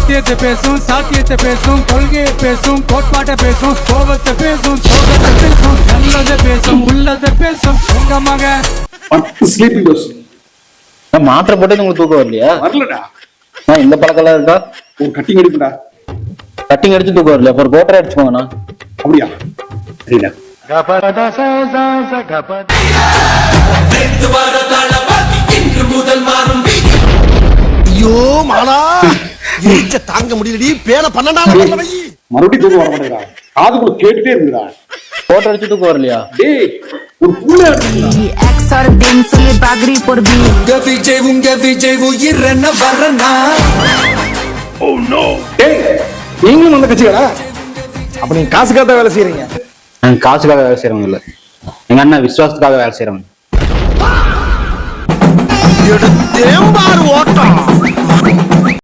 சத்தியத்தை பேசும் சாத்தியத்தை பேசும் கொள்கையை பேசும் கோட்பாட்டை பேசும் கோபத்தை பேசும் சோகத்தை பேசும் நல்லதை பேசும் உள்ளதை பேசும் உங்க மகன் 10 ஸ்லீப்பிங் டோஸ். மாத்திரை போட்டு உங்களுக்கு தூக்கம் வரலையா? வரலடா. இந்த பழக்கம் இருக்கா? ஒரு கட்டிங் அடிப்புடா. கட்டிங் அடிச்சு தூக்கம் வரலையா? ஒரு கோட்டரை அடிச்சுக்கோங்கண்ணா. அப்படியா? சரிடா. ஐயோ மாலா தாங்க முடியலடி பேன 12 மறுபடியும் தூக்கம் வர மாட்டேங்கிறா. காதுக்குள்ள கேட்டுட்டே இருக்குடா. கோட்டரை அடிச்சு தூக்கம் வரலையா? டேய் ஒரு புள்ள அடிச்சுடா. Oh no. டேய் நீங்களும் அந்த கட்சியாடா? அப்ப நீங்க காசுக்காக வேலை செய்றீங்க? நாங்க காசுக்காக வேலை செய்யறவங்க இல்ல, எங்க அண்ணா விசுவாசத்துக்காக வேலை செய்யறவங்க. எடுத்தேன் பாரு ஓட்டம்.